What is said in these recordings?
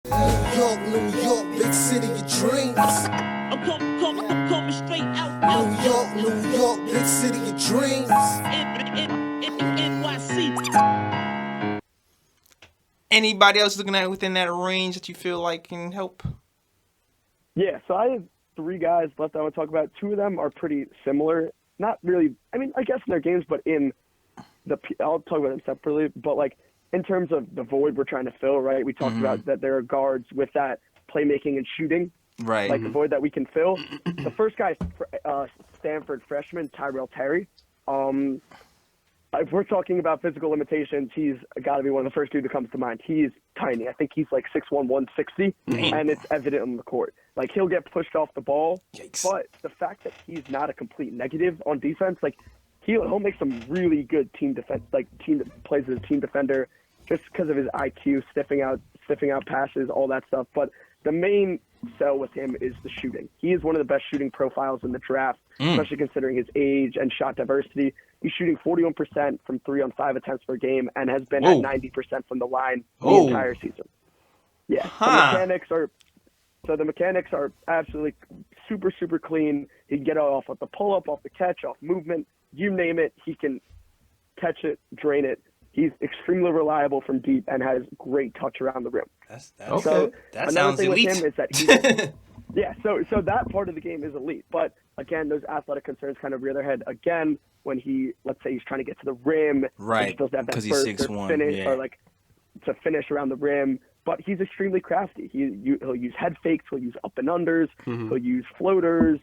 New York, big city of dreams. I'm coming straight out. New York, big city of dreams. NYC. Anybody else looking at within that range that you feel like can help? Yeah, so I have 3 guys left I want to talk about. 2 of them are pretty similar. Not really, I mean, I guess in their games, but I'll talk about them separately. But, like, in terms of the void we're trying to fill, right, we talked about that there are guards with that playmaking and shooting. Right. Like the void that we can fill. The first guy is Stanford freshman, Tyrell. If we're talking about physical limitations, he's got to be one of the first dudes that comes to mind. He's tiny. I think he's like 6'1", 160, and it's evident on the court. Like, he'll get pushed off the ball, but the fact that he's not a complete negative on defense, like, he'll make some really good team defense, like plays as a team defender, just because of his IQ, sniffing out passes, all that stuff. But the main sell with him is the shooting. He is one of the best shooting profiles in the draft, especially considering his age and shot diversity. He's shooting 41% from 3 on 5 attempts per game and has been at 90% from the line the entire season. Yeah, the mechanics are absolutely super, super clean. He can get it off the pull-up, off the catch, off movement, you name it. He can catch it, drain it. He's extremely reliable from deep and has great touch around the rim. Okay. So That another sounds thing elite. with him is that he's yeah, so that part of the game is elite. But again, those athletic concerns kind of rear their head again when let's say he's trying to get to the rim, Right, he doesn't have that 'cause he's burst 6'1", or finish yeah. or like to finish around the rim. But he's extremely crafty. He'll use head fakes, he'll use up and unders, he'll use floaters,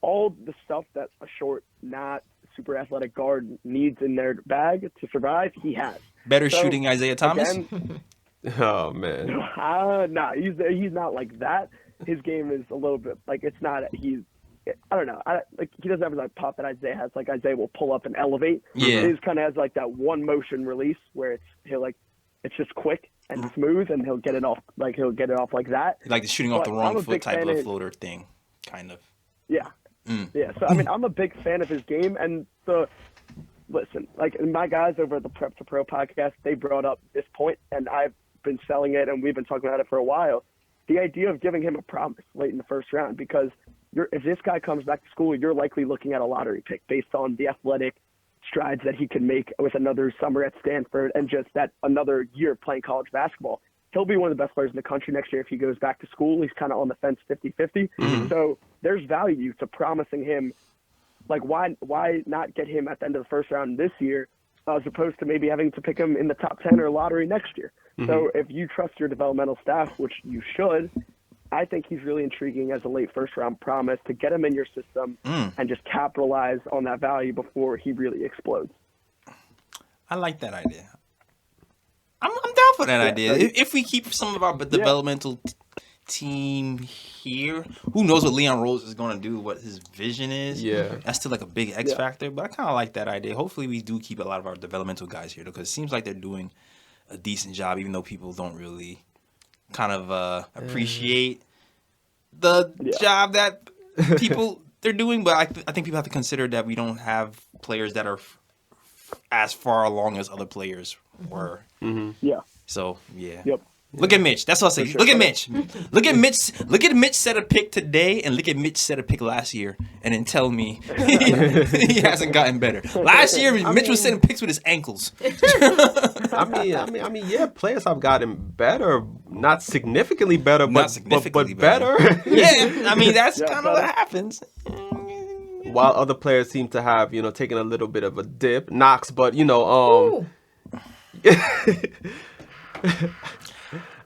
all the stuff that a short, not super athletic guard needs in their bag to survive. He has Better shooting Isaiah Thomas? Again, Oh man. nah, he's not like that. His game is a little bit like it's not. I don't know. He doesn't have like pop that Isaiah has. Like Isaiah will pull up and elevate. Yeah. His kind of has like that one motion release where it's just quick and smooth, and he'll get it off like that. Like the shooting off But the I'm wrong a foot big type fan of of- floater thing, kind of. Yeah. Yeah. So I mean, I'm a big fan of his game, and listen, like my guys over at the Prep to Pro podcast, they brought up this point, and I've been selling it, and we've been talking about it for a while. The idea of giving him a promise late in the first round, because if this guy comes back to school, you're likely looking at a lottery pick based on the athletic strides that he can make with another summer at Stanford and just that another year playing college basketball. He'll be one of the best players in the country next year if he goes back to school. He's kind of on the fence 50-50. So there's value to promising him. Like, why not get him at the end of the first round this year as opposed to maybe having to pick him in the top 10 or lottery next year? So if you trust your developmental staff, which you should, I think he's really intriguing as a late first-round promise to get him in your system and just capitalize on that value before he really explodes. I like that idea. I'm down for that idea. If we keep some of our developmental team here, who knows what Leon Rose is going to do, what his vision is. Yeah. That's still like a big X factor, but I kind of like that idea. Hopefully we do keep a lot of our developmental guys here, because it seems like they're doing a decent job, even though people don't really kind of appreciate the job that they're doing. But I think people have to consider that we don't have players that are as far along as other players were. Yeah. So yeah. Yep. Look at Mitch. That's what I say. Look at Mitch. Look at Mitch. Look at Mitch set a pick today, and look at Mitch set a pick last year, and then tell me he hasn't gotten better. Last year, Mitch was setting picks with his ankles. I mean, yeah, players have gotten better, not significantly better, but better. Yeah, I mean that's kind of what happens. While other players seem to have, taken a little bit of a dip, Knox, but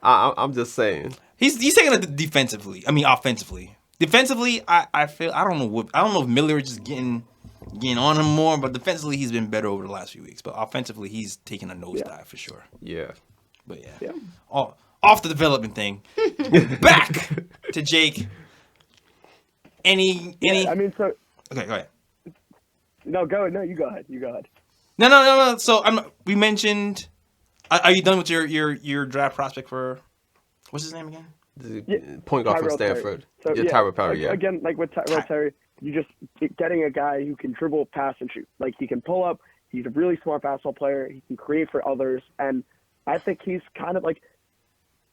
I'm just saying. He's taking it defensively. I mean, offensively. Defensively, I feel I don't know if Miller is just getting on him more, but defensively he's been better over the last few weeks. But offensively, he's taking a nosedive for sure. Yeah. But yeah. Off the development thing. Back to Jake. Any? I mean, so. Okay, go ahead. No, go. No, you go ahead. You go ahead. No. So we mentioned. Are you done with your draft prospect for? What's his name again? The point guard from Stanford. So, Tyrell Perry. Yeah. Again, like with Tyrell Perry, you just getting a guy who can dribble, pass, and shoot. Like he can pull up. He's a really smart basketball player. He can create for others, and I think he's kind of like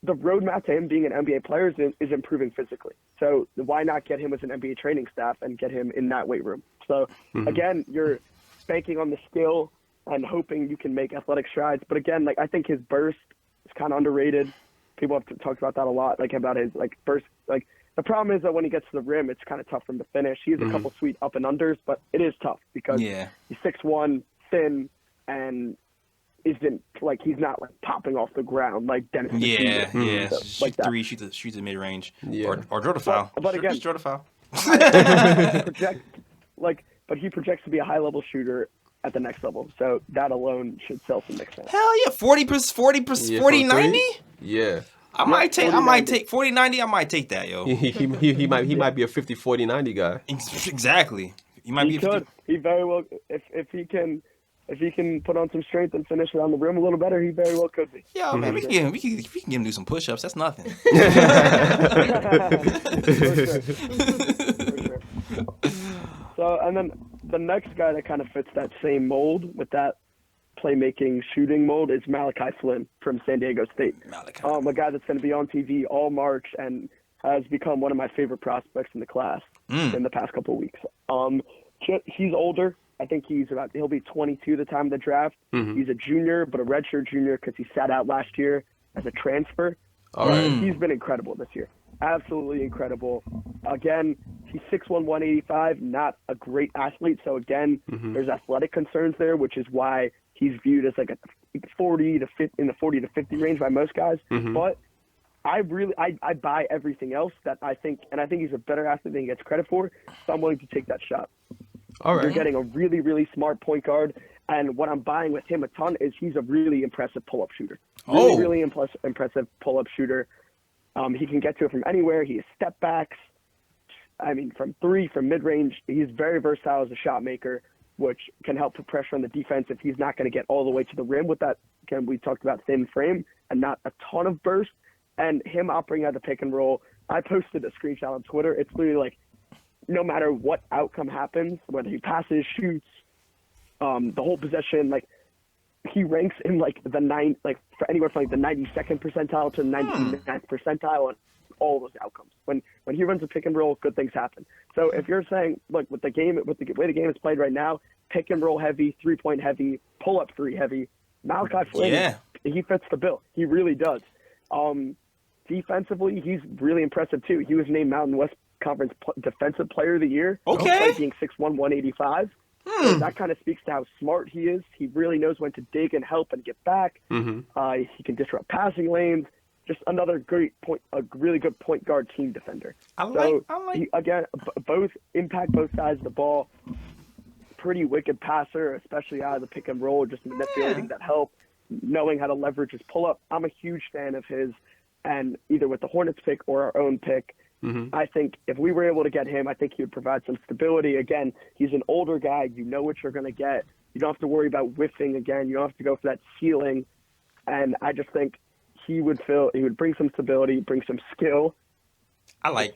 the roadmap to him being an NBA player is improving physically. So why not get him as an NBA training staff and get him in that weight room? So again, you're banking on the skill and hoping you can make athletic strides. But again, like I think his burst is kind of underrated. People have talked about that a lot, like about his like burst. Like the problem is that when he gets to the rim, it's kind of tough for him to finish. He has a couple sweet up and unders, but it is tough because he's 6'1", thin, and isn't like he's not like popping off the ground like Dennis. Like that. Three, shoots a mid range, or draw the foul. But again, draw the foul. But he projects to be a high level shooter at the next level, so that alone should sell some Knicks fans. Hell yeah, 40-90. Yeah. I might take 40-90. I might take that, yo. He might be a 50-40-90 guy. Exactly. He could. He very well if he can put on some strength and finish around the rim a little better, he very well could be. Yeah, man, we can get him to do some push-ups. That's nothing. For sure. So, and then the next guy that kind of fits that same mold with that playmaking shooting mold is Malachi Flynn from San Diego State. A guy that's going to be on TV all March and has become one of my favorite prospects in the class in the past couple of weeks. He's older. I think he'll be 22 the time of the draft. He's a junior, but a redshirt junior because he sat out last year as a transfer. He's been incredible this year. Absolutely incredible. Again, he's 6'1", 185, not a great athlete. So again, there's athletic concerns there, which is why he's viewed as like a 40 to 50 in the 40 to 50 range by most guys. But I buy everything else that I think, and I think he's a better athlete than he gets credit for. So I'm willing to take that shot. All right. You're getting a really, really smart point guard. And what I'm buying with him a ton is he's a really impressive pull-up shooter. Really impressive pull-up shooter. He can get to it from anywhere. He has step backs. I mean, from three, from mid-range. He's very versatile as a shot maker, which can help put pressure on the defense if he's not going to get all the way to the rim with that. Again, we talked about thin frame and not a ton of burst. And him operating out the pick and roll, I posted a screenshot on Twitter. It's literally like, no matter what outcome happens, whether he passes, shoots, the whole possession, like he ranks in like the for anywhere from like the 92nd percentile to the 99th percentile on all those outcomes. When he runs a pick and roll, good things happen. So if you're saying, look, with the way the game is played right now, pick and roll heavy, 3-point heavy, pull up three heavy, Malachi Flynn, he fits the bill. He really does. Defensively, he's really impressive too. He was named Mountain West Conference Defensive Player of the Year. Okay. Being 6'1", 185. So that kind of speaks to how smart he is. He really knows when to dig and help and get back. He can disrupt passing lanes. Just another a really good point guard team defender. I like. He, again, both impact both sides of the ball. Pretty wicked passer, especially out of the pick and roll, just manipulating that help, knowing how to leverage his pull up. I'm a huge fan of his, and either with the Hornets pick or our own pick. I think if we were able to get him, I think he would provide some stability. Again, he's an older guy. You know what you're going to get. You don't have to worry about whiffing again. You don't have to go for that ceiling. And I just think he would bring some stability, bring some skill.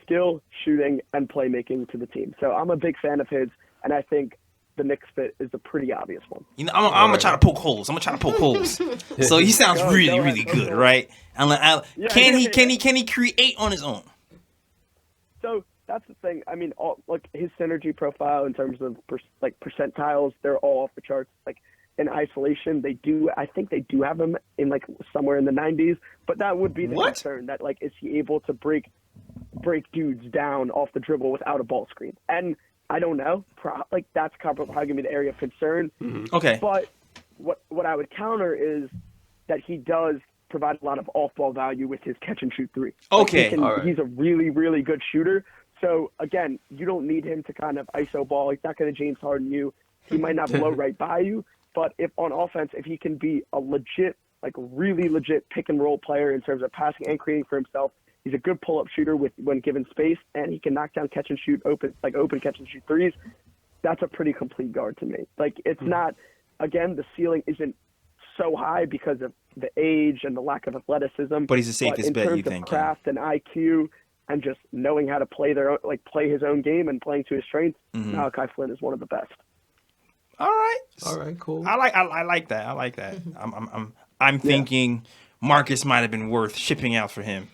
Skill, shooting, and playmaking to the team. So I'm a big fan of his, and I think the Knicks fit is a pretty obvious one. You know, I'm gonna try to poke holes. So he sounds really good, right? Can he create on his own? So that's the thing. I mean, his synergy profile in terms of percentiles, they're all off the charts. Like in isolation, I think they do have him in like somewhere in the 90s. But that would be the concern. That like, is he able to break dudes down off the dribble without a ball screen? And I don't know. That's probably going to be the area of concern. Okay. But what I would counter is that he does provide a lot of off-ball value with his catch-and-shoot three. Okay. He's a really, really good shooter. So, again, you don't need him to kind of iso ball. He's not going to James Harden you. He might not blow right by you. But if on offense, if he can be a legit, really legit pick-and-roll player in terms of passing and creating for himself, he's a good pull-up shooter when given space, and he can knock down catch-and-shoot, open catch-and-shoot threes. That's a pretty complete guard to me. It's not, again, the ceiling isn't so high because of the age and the lack of athleticism. But he's the safest bet, you think? In terms of craft and IQ and just knowing how to play play his own game and playing to his strengths, Malachi Flynn is one of the best. All right, cool. I like that. I'm thinking Marcus might have been worth shipping out for him.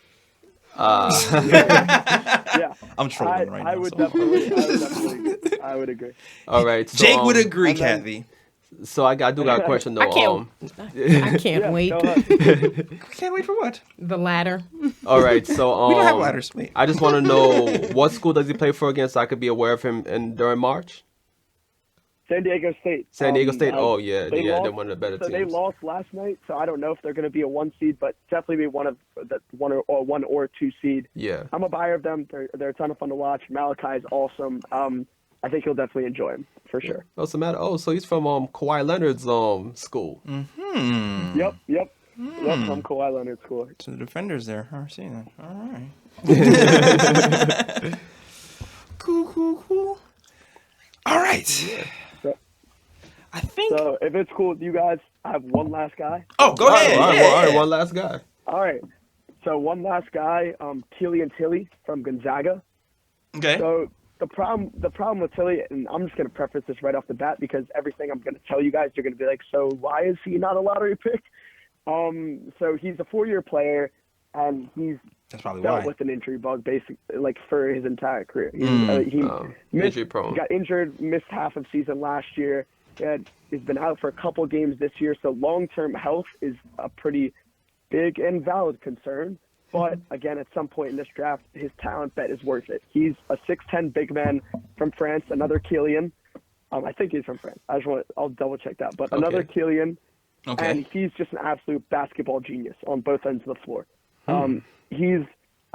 Yeah. I'm trolling right now. I would definitely agree. I would agree. All right. So, Jake would agree, Kathy. So I do got a question though. I can't wait. Go ahead. Can't wait for what? The ladder. All right. So We don't have ladders. Wait. I just want to know what school does he play for again, so I could be aware of him during March. San Diego State. San Diego State. They they're lost, one of the better so teams. they lost last night, so I don't know if they're going to be a 1 seed, but definitely be one or 2 seed. Yeah. I'm a buyer of them. They're a ton of fun to watch. Malachi is awesome. I think you'll definitely enjoy him for sure. What's the matter? Oh, so he's from Kawhi Leonard's school. Mm-hmm. Yep. From Kawhi Leonard's school. So the defenders there. I've seen that. All right. Cool. All right. So, I think. so if it's cool with you guys, I have one last guy. Oh, go ahead. All Yeah. right, one last guy. All right. So one last guy, TILLIE from Gonzaga. Okay. So the problem with TILLIE, and I'm just going to preface this right off the bat because everything I'm going to tell you guys, you're going to be like, so why is he not a lottery pick? So he's a 4-year player, and he's That's probably dealt why. with an injury bug basically like for his entire career. Injury prone. Got injured, missed half of season last year. He's been out for a couple games this year, so long-term health is a pretty big and valid concern. But again, at some point in this draft, his talent bet is worth it. He's a 6'10" big man from France, another KILLIAN. I think he's from France. I'll double check that. But another KILLIAN. Okay. And he's just an absolute basketball genius on both ends of the floor. I don't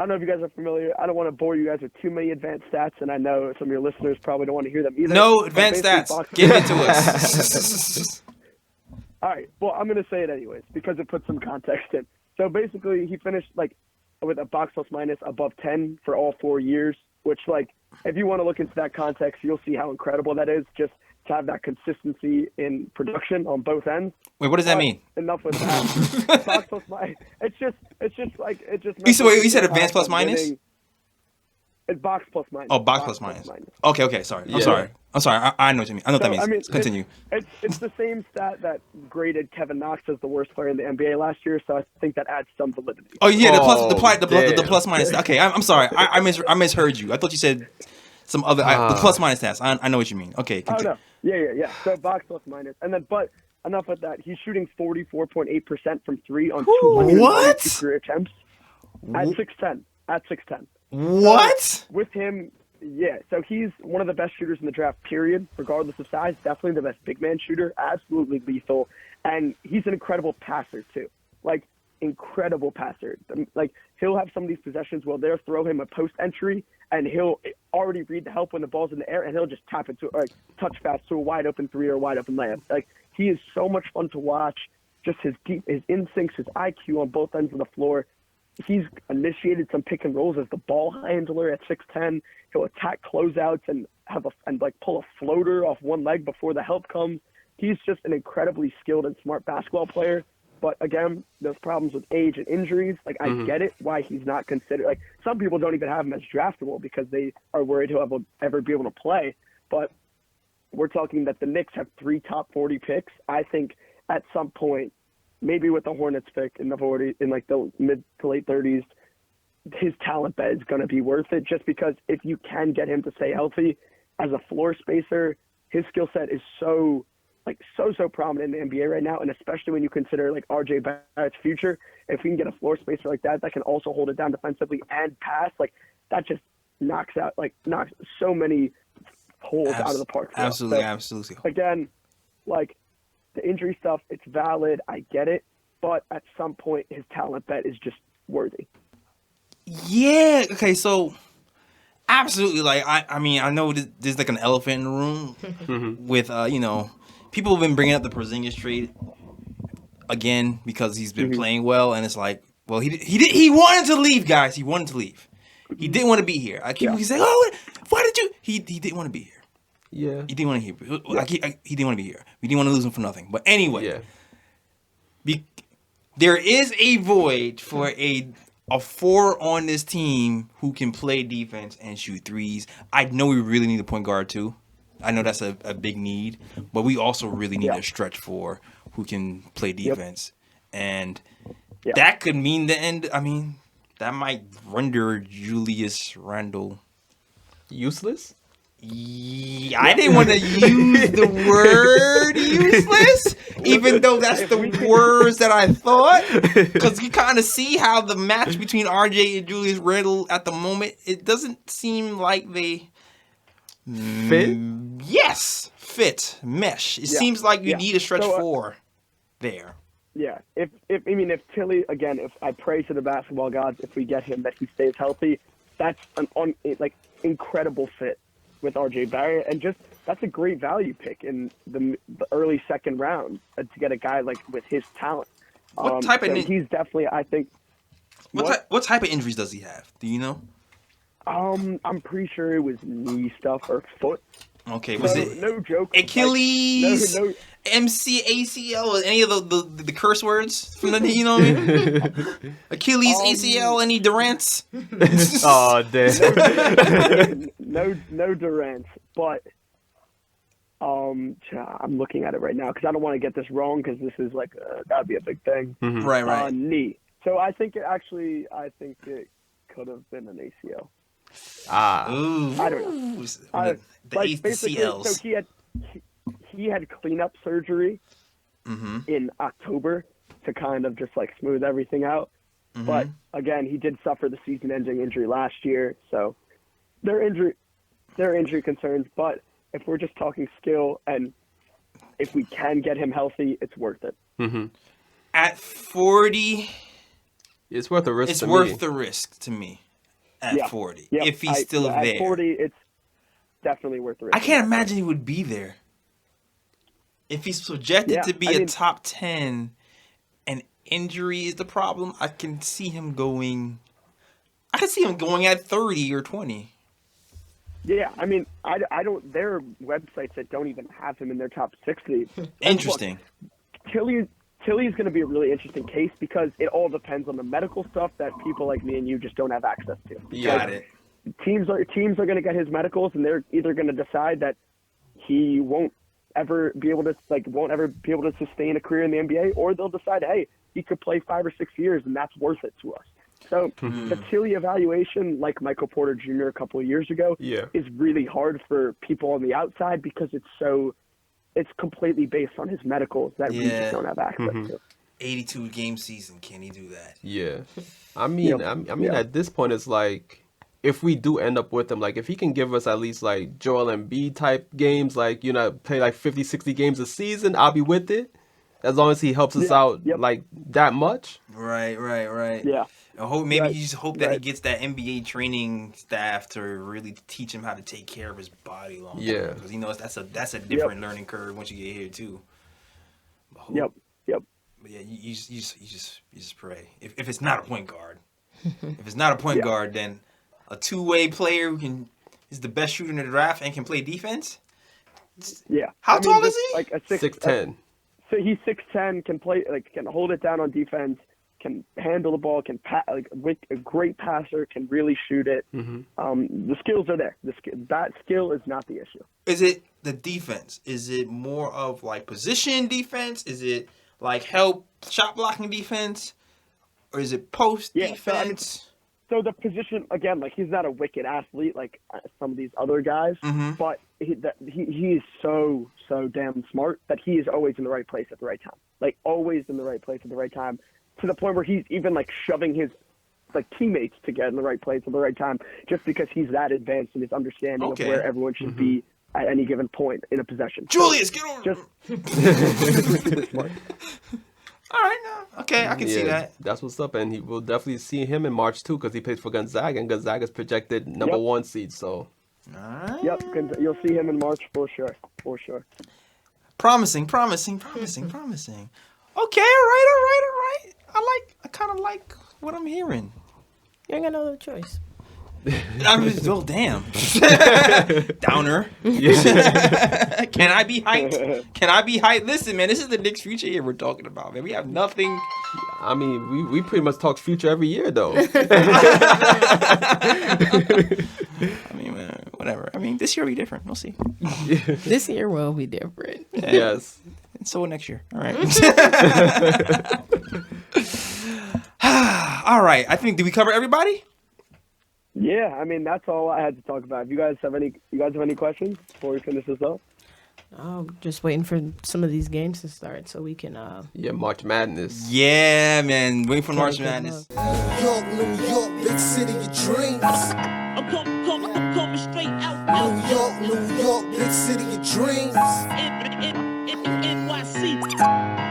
know if you guys are familiar. I don't want to bore you guys with too many advanced stats, and I know some of your listeners probably don't want to hear them either. No But advanced basically, stats. Give it to us. All right. Well, I'm going to say it anyways because it puts some context in. So basically, he finished with a box plus minus above 10 for all 4 years, which if you want to look into that context, you'll see how incredible that is just to have that consistency in production on both ends. Wait, what does that mean? Enough with that. Box plus minus. It just. You said advanced plus minus? It's box plus minus. Oh, box plus minus. Okay. Sorry. I'm sorry. I know what you mean. I know what that means. I mean, Continue. It's the same stat that graded Kevin Knox as the worst player in the NBA last year, so I think that adds some validity. Oh yeah, the damn. plus minus. Okay, I'm sorry. I misheard you. I thought you said some other the plus minus stats. I know what you mean. Okay. Continue. Oh no. Yeah. So box plus minus, and then but enough with that. He's shooting 44.8% from 3 on 222 career attempts at 6'10". What? So with him, yeah. So he's one of the best shooters in the draft, period, regardless of size. Definitely the best big man shooter. Absolutely lethal. And he's an incredible passer, too. Incredible passer. He'll have some of these possessions where they'll throw him a post entry, and he'll already read the help when the ball's in the air, and he'll just tap it to, touch pass to a wide open 3 or a wide open layup. He is so much fun to watch. Just his instincts, his IQ on both ends of the floor. He's initiated some pick and rolls as the ball handler at 6'10". He'll attack closeouts and pull a floater off one leg before the help comes. He's just an incredibly skilled and smart basketball player. But again, those problems with age and injuries, I get it why he's not considered. Some people don't even have him as draftable because they are worried he'll ever be able to play. But we're talking that the Knicks have 3 top 40 picks. I think at some point, maybe with the Hornets pick in the mid to late 30s, his talent bet is going to be worth it just because if you can get him to stay healthy as a floor spacer, his skill set is so prominent in the NBA right now, and especially when you consider RJ Barrett's future. If we can get a floor spacer like that can also hold it down defensively and pass, that just knocks so many holes out of the park. Absolutely. Again, the injury stuff, it's valid. I get it. But at some point, his talent bet is just worthy. Yeah. Okay. So, absolutely. I mean, I know there's an elephant in the room with, people have been bringing up the Porzingis trade again because he's been playing well. And it's well, he wanted to leave, guys. He wanted to leave. He didn't want to be here. He's like, oh, why did you? He didn't want to be here. Yeah. He didn't want to be here. He didn't want to be here. We didn't want to lose him for nothing. But anyway, there is a void for a 4 on this team who can play defense and shoot threes. I know we really need a point guard too. I know that's a big need, but we also really need a stretch 4 who can play defense. And that could mean the end. I mean, that might render Julius Randle useless. Yeah, I didn't want to use the word useless, even though that's the words that I thought. Because you kind of see how the match between RJ and Julius Randle at the moment, it doesn't seem like they fit. Yes, fit, mesh. It seems like you need a stretch four there. Yeah, if Tillie, again, if I pray to the basketball gods, if we get him, that he stays healthy, that's an incredible fit with RJ Barrett, and just that's a great value pick in the early second round to get a guy like with his talent. What type of he's definitely, I think. What type of injuries does he have? Do you know? I'm pretty sure it was knee stuff or foot. Okay, was it no joke? Achilles, no. MC, ACL, or any of the curse words from the, you know what I mean? Achilles, ACL, any Durant's? Oh, damn. No Durant's, but I'm looking at it right now because I don't want to get this wrong because this is like that'd be a big thing. Mm-hmm. Right. Knee. So I think it could have been an ACL. Ooh. I don't know. The ACLs. So he had cleanup surgery in October to kind of just like smooth everything out. Mm-hmm. But again, he did suffer the season-ending injury last year, so there are injury concerns. But if we're just talking skill and if we can get him healthy, it's worth it. Mm-hmm. At 40, it's worth the risk. It's worth the risk to me. At 40, if he's still there. At 40, it's definitely worth the risk. I can't imagine he would be there. If he's projected to be a top 10 and injury is the problem, I can see him going at 30 or 20. Yeah, I mean, I don't. There are websites that don't even have him in their top 60. Interesting. Tillie's going to be a really interesting case because it all depends on the medical stuff that people like me and you just don't have access to. Got it. Teams are going to get his medicals, and they're either going to decide that he won't ever be able to sustain a career in the NBA, or they'll decide, hey, he could play 5 or 6 years, and that's worth it to us. So the Tillie evaluation, like Michael Porter Jr. a couple of years ago, is really hard for people on the outside because it's completely based on his medicals that we just don't have access to. 82 game season, can he do that? Yeah, I mean, at this point, it's like if we do end up with him, like if he can give us at least like Joel Embiid type games, like play like 50, 60 games a season, I'll be with it. As long as he helps us out like that much. Right. Yeah. Maybe you just hope that he gets that NBA training staff to really teach him how to take care of his body long term. Because he knows that's a different learning curve once you get here too. Yep. But yeah, you just pray. If it's not a point guard, then a two-way player who is the best shooter in the draft and can play defense. Yeah. How tall is he? Like a 6'10". So he's 6'10", can play, like can hold it down on defense, can handle the ball, can a great passer, can really shoot it. Mm-hmm. The skills are there. That skill is not the issue. Is it the defense? Is it more of like position defense? Is it like help shot blocking defense? Or is it post defense? So the position, again, like he's not a wicked athlete like some of these other guys, but he is so damn smart that he is always in the right place at the right time. Like always in the right place at the right time, to the point where he's even like shoving his like teammates to get in the right place at the right time, just because he's that advanced in his understanding of where everyone should be at any given point in a possession. Julius, get over. Super smart. All right, no. Okay, I can see that. That's what's up, and we'll definitely see him in March too, because he plays for Gonzaga, and Gonzaga's projected number 1 seed. So, yep, you'll see him in March for sure. Promising. Okay, all right. I kind of like what I'm hearing. You ain't got no other choice. I'm just, oh damn, downer. Can I be hyped? Listen, man, this is the Knicks' future here we're talking about, man. We have nothing. I mean, we pretty much talk future every year, though. I mean, whatever. I mean, this year will be different. We'll see. This year will be different. Yes. And so will next year. All right. All right. I think, did we cover everybody? Yeah, I mean that's all I had to talk about. If you guys have any questions before we finish this up? Just waiting for some of these games to start so we can. Yeah, March Madness. Yeah, man. Waiting for March Madness. New York, big city of dreams. I'm coming straight out. New York, big city of dreams. NYC.